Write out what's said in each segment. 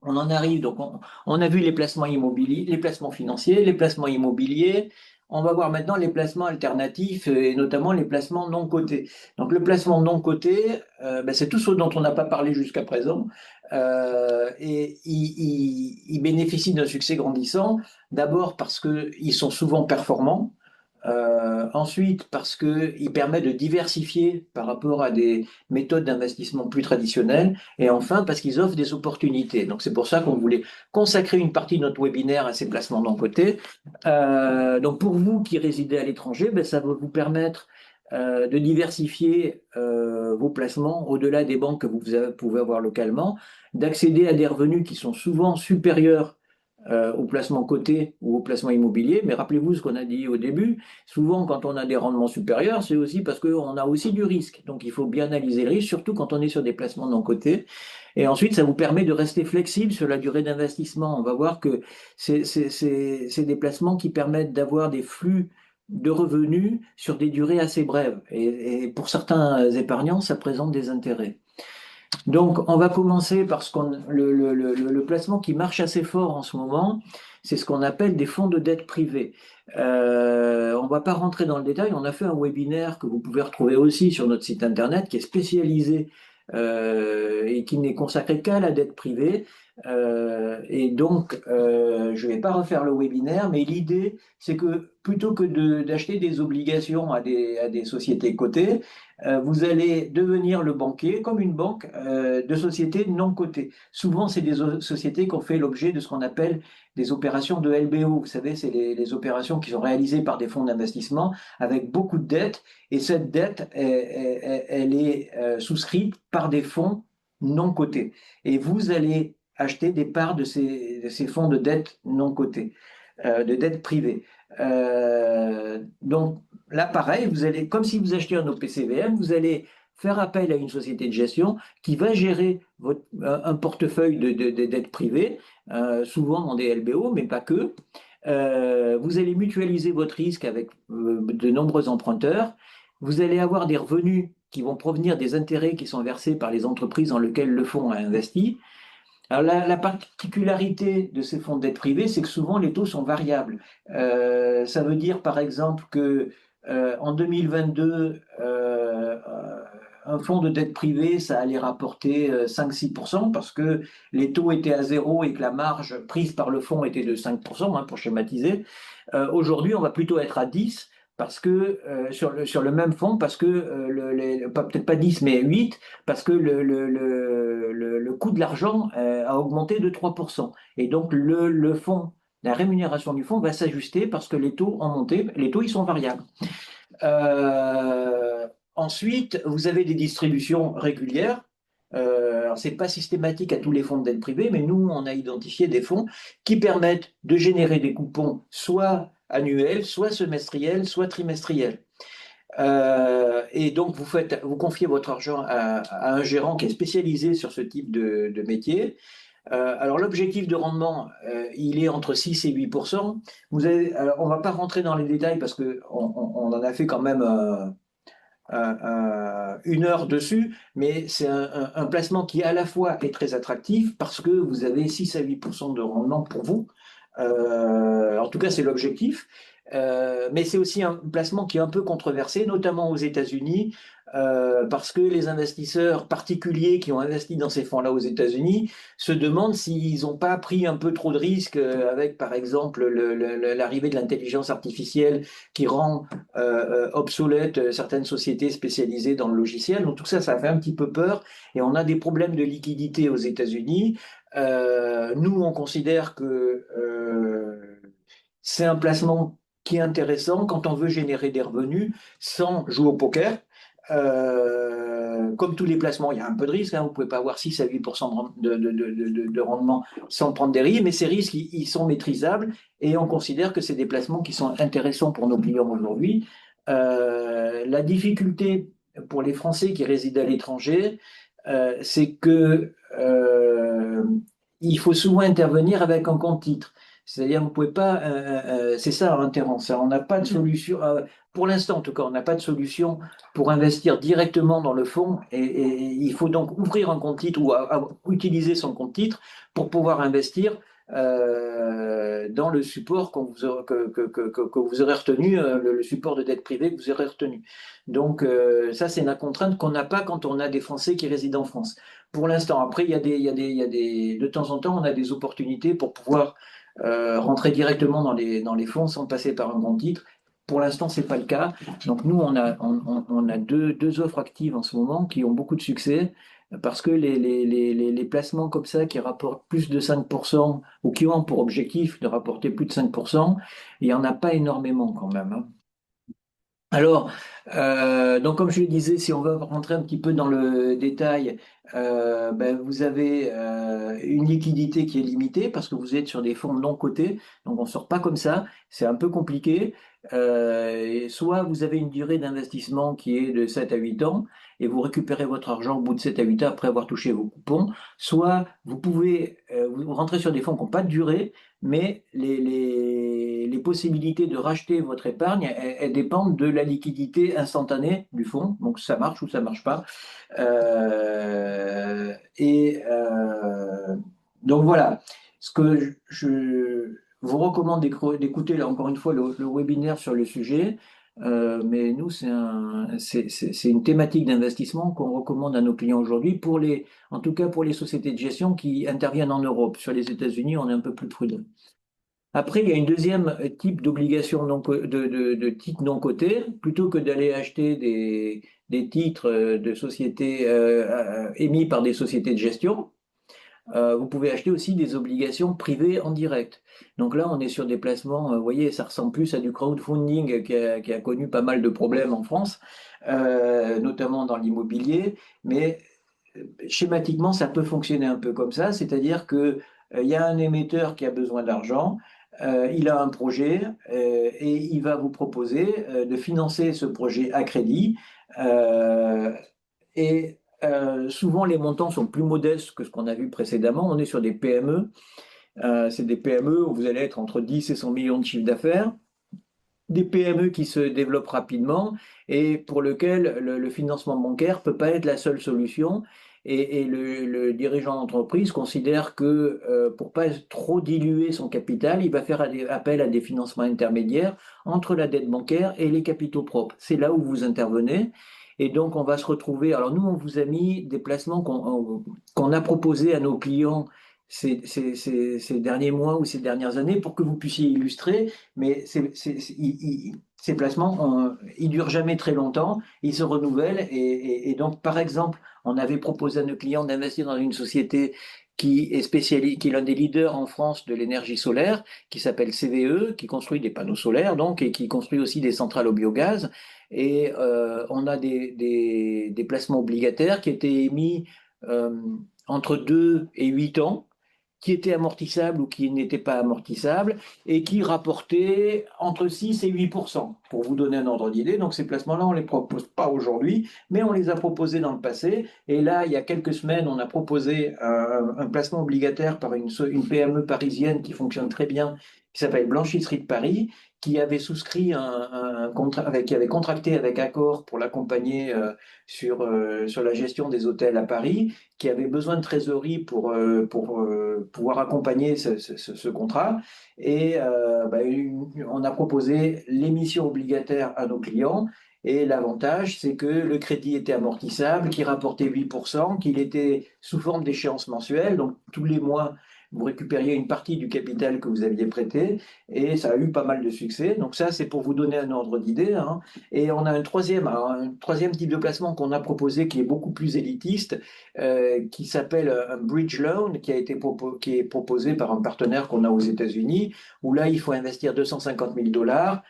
on en arrive, donc on a vu les placements immobiliers, les placements financiers, les placements immobiliers. On va voir maintenant les placements alternatifs et notamment les placements non cotés. Donc le placement non coté, ben, c'est tout ce dont on n'a pas parlé jusqu'à présent. Et il bénéficie d'un succès grandissant, d'abord parce qu'ils sont souvent performants. Ensuite, parce qu'il permet de diversifier par rapport à des méthodes d'investissement plus traditionnelles. Et enfin, parce qu'ils offrent des opportunités. Donc, c'est pour ça qu'on voulait consacrer une partie de notre webinaire à ces placements d'un côté. Donc, pour vous qui résidez à l'étranger, ben, ça va vous permettre de diversifier vos placements au-delà des banques que pouvez avoir localement, d'accéder à des revenus qui sont souvent supérieurs au placement coté ou au placement immobilier. Mais rappelez-vous ce qu'on a dit au début, souvent quand on a des rendements supérieurs, c'est aussi parce qu'on a aussi du risque. Donc il faut bien analyser le risque, surtout quand on est sur des placements non cotés. Et ensuite, ça vous permet de rester flexible sur la durée d'investissement. On va voir que c'est des placements qui permettent d'avoir des flux de revenus sur des durées assez brèves. Et pour certains épargnants, ça présente des intérêts. Donc, on va commencer par le placement qui marche assez fort en ce moment, c'est ce qu'on appelle des fonds de dette privée. On ne va pas rentrer dans le détail, on a fait un webinaire que vous pouvez retrouver aussi sur notre site internet qui est spécialisé et qui n'est consacré qu'à la dette privée. Et donc, je ne vais pas refaire le webinaire, mais l'idée, c'est que plutôt que d'acheter des obligations à des sociétés cotées, vous allez devenir le banquier, comme une banque, de sociétés non cotées. Souvent, c'est des sociétés qui ont fait l'objet de ce qu'on appelle des opérations de LBO. Vous savez, c'est les opérations qui sont réalisées par des fonds d'investissement avec beaucoup de dettes. Et cette dette, elle est souscrite par des fonds non cotés. Et vous allez acheter des parts de ces fonds de dette non cotés, de dette privée. Donc là, pareil, vous allez, comme si vous achetiez un OPCVM, vous allez faire appel à une société de gestion qui va gérer un portefeuille de dettes privées, souvent dans des LBO, mais pas que. Vous allez mutualiser votre risque avec de nombreux emprunteurs. Vous allez avoir des revenus qui vont provenir des intérêts qui sont versés par les entreprises dans lesquelles le fonds a investi. Alors la particularité de ces fonds de dette privée, c'est que souvent les taux sont variables. Ça veut dire par exemple que en 2022, un fonds de dette privée, ça allait rapporter 5-6% parce que les taux étaient à zéro et que la marge prise par le fonds était de 5%, hein, pour schématiser. Aujourd'hui, on va plutôt être à 10 parce que sur le même fonds, parce que peut-être pas 10 mais 8 parce que le coût de l'argent a augmenté de 3%. Et donc, le fonds, la rémunération du fonds va s'ajuster parce que les taux ont monté. Les taux, ils sont variables. Ensuite, vous avez des distributions régulières. Alors, ce n'est pas systématique à tous les fonds de dette privée, mais nous, on a identifié des fonds qui permettent de générer des coupons soit annuels, soit semestriels, soit trimestriels. Et donc, vous confiez votre argent à un gérant qui est spécialisé sur ce type de métier. Alors, l'objectif de rendement, il est entre 6 et 8%. Alors, on ne va pas rentrer dans les détails parce qu'on en a fait quand même une heure dessus, mais c'est un placement qui à la fois est très attractif parce que vous avez 6 à 8% de rendement pour vous. En tout cas, c'est l'objectif. Mais c'est aussi un placement qui est un peu controversé, notamment aux États-Unis, parce que les investisseurs particuliers qui ont investi dans ces fonds-là aux États-Unis se demandent s'ils n'ont pas pris un peu trop de risques avec, par exemple, l'arrivée de l'intelligence artificielle qui rend obsolètes certaines sociétés spécialisées dans le logiciel. Donc tout ça, ça fait un petit peu peur et on a des problèmes de liquidité aux États-Unis. Nous, on considère que c'est un placement qui est intéressant quand on veut générer des revenus sans jouer au poker. Comme tous les placements, il y a un peu de risque, hein. Vous ne pouvez pas avoir 6 à 8% de rendement sans prendre des risques, mais ces risques, ils sont maîtrisables et on considère que c'est des placements qui sont intéressants pour nos clients aujourd'hui. La difficulté pour les Français qui résident à l'étranger, c'est que il faut souvent intervenir avec un compte titre. C'est-à-dire, vous pouvez pas. C'est ça l'intérêt. Ça, on n'a pas de solution. Pour l'instant, en tout cas, on n'a pas de solution pour investir directement dans le fonds. Et il faut donc ouvrir un compte titre ou utiliser son compte titre pour pouvoir investir dans le support que vous aurez retenu, le support de dette privée que vous aurez retenu. Donc, ça, c'est une contrainte qu'on n'a pas quand on a des Français qui résident en France. Pour l'instant, après, de temps en temps, on a des opportunités pour pouvoir rentrer directement dans les fonds sans passer par un grand titre. Pour l'instant, c'est pas le cas. Donc, nous, on a deux offres actives en ce moment qui ont beaucoup de succès parce que les placements comme ça qui rapportent plus de 5% ou qui ont pour objectif de rapporter plus de 5%, il n'y en a pas énormément quand même, hein. Alors, donc comme je le disais, si on veut rentrer un petit peu dans le détail, ben, vous avez une liquidité qui est limitée parce que vous êtes sur des fonds non cotés, donc on ne sort pas comme ça, c'est un peu compliqué. Et soit vous avez une durée d'investissement qui est de 7 à 8 ans et vous récupérez votre argent au bout de 7 à 8 ans après avoir touché vos coupons, soit vous pouvez vous rentrer sur des fonds qui n'ont pas de durée, mais les possibilités de racheter votre épargne, elles dépendent de la liquidité instantanée du fonds. Donc ça marche ou ça marche pas. Et donc voilà. Ce que je vous recommande d'écouter là encore une fois le webinaire sur le sujet. Mais nous, c'est une thématique d'investissement qu'on recommande à nos clients aujourd'hui, en tout cas pour les sociétés de gestion qui interviennent en Europe. Sur les États-Unis, on est un peu plus prudent. Après, il y a une deuxième type d'obligation de titres non cotés. Plutôt que d'aller acheter des titres de sociétés émis par des sociétés de gestion, vous pouvez acheter aussi des obligations privées en direct. Donc là, on est sur des placements, vous voyez, ça ressemble plus à du crowdfunding qui a connu pas mal de problèmes en France, notamment dans l'immobilier. Mais schématiquement, ça peut fonctionner un peu comme ça, c'est-à-dire que il y a un émetteur qui a besoin d'argent, il a un projet et il va vous proposer de financer ce projet à crédit. Euh, et souvent, les montants sont plus modestes que ce qu'on a vu précédemment. On est sur des PME. C'est des PME où vous allez être entre 10 et 100 millions de chiffre d'affaires, des PME qui se développent rapidement et pour lequel le financement bancaire peut pas être la seule solution. Et le dirigeant d'entreprise considère que pour pas trop diluer son capital, il va faire appel à des financements intermédiaires entre la dette bancaire et les capitaux propres. C'est là où vous intervenez. Et donc, on va se retrouver. Alors, nous, on vous a mis des placements qu'on a proposés à nos clients ces derniers mois ou ces dernières années pour que vous puissiez illustrer, mais ces placements, ils durent jamais très longtemps, ils se renouvellent et donc, par exemple, on avait proposé à nos clients d'investir dans une société qui est spécialisée, qui est l'un des leaders en France de l'énergie solaire, qui s'appelle CVE, qui construit des panneaux solaires donc et qui construit aussi des centrales au biogaz. Et on a des placements obligataires qui étaient émis euh, entre 2 et 8 ans qui étaient amortissables ou qui n'étaient pas amortissables et qui rapportaient entre 6 et 8%, pour vous donner un ordre d'idée. Donc ces placements-là, on ne les propose pas aujourd'hui, mais on les a proposés dans le passé. Et là, il y a quelques semaines, on a proposé un placement obligataire par une PME parisienne qui fonctionne très bien, qui s'appelle Blanchisserie de Paris, qui avait souscrit un contrat, qui avait contracté avec Accor pour l'accompagner sur la gestion des hôtels à Paris, qui avait besoin de trésorerie pour pouvoir accompagner ce contrat. Et on a proposé l'émission obligataire à nos clients. Et l'avantage, c'est que le crédit était amortissable, qu'il rapportait 8%, qu'il était sous forme d'échéance mensuelle. Donc, tous les mois, vous récupériez une partie du capital que vous aviez prêté. Et ça a eu pas mal de succès. Donc, ça, c'est pour vous donner un ordre d'idée, hein. Et on a un troisième type de placement qu'on a proposé qui est beaucoup plus élitiste, qui s'appelle un bridge loan, qui est proposé par un partenaire qu'on a aux États-Unis, où là, il faut investir 250 000 dollars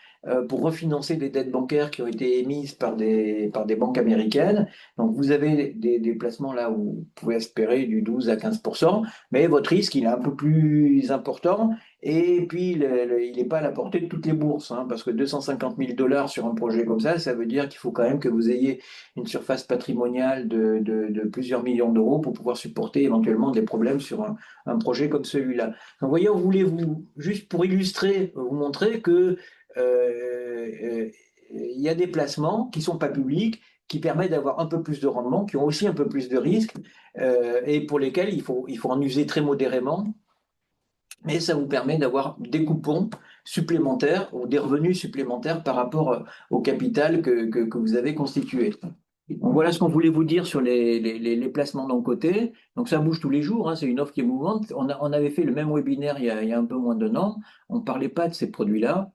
pour refinancer des dettes bancaires qui ont été émises par des banques américaines. Donc, vous avez des placements là où vous pouvez espérer du 12 à 15%, mais votre risque, il est un peu plus important Et puis, il n'est pas à la portée de toutes les bourses, hein, parce que 250 000 dollars sur un projet comme ça veut dire qu'il faut quand même que vous ayez une surface patrimoniale de plusieurs millions d'euros pour pouvoir supporter éventuellement des problèmes sur un projet comme celui-là. Donc, voyez, on voulait juste pour illustrer, vous montrer que il y a des placements qui ne sont pas publics, qui permettent d'avoir un peu plus de rendement, qui ont aussi un peu plus de risques, et pour lesquels il faut en user très modérément, mais ça vous permet d'avoir des coupons supplémentaires ou des revenus supplémentaires par rapport au capital que vous avez constitué. Donc voilà ce qu'on voulait vous dire sur les placements non cotés. Donc ça bouge tous les jours, hein, c'est une offre qui est mouvante. On avait fait le même webinaire il y a un peu moins d'un an. On ne parlait pas de ces produits-là.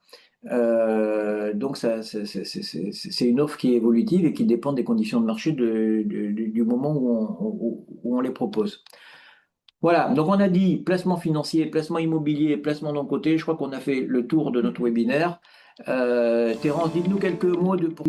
Donc c'est une offre qui est évolutive et qui dépend des conditions de marché du moment où on les propose. Voilà, donc on a dit placement financier, placement immobilier, placement non coté. Je crois qu'on a fait le tour de notre webinaire. Terence, dites-nous quelques mots pour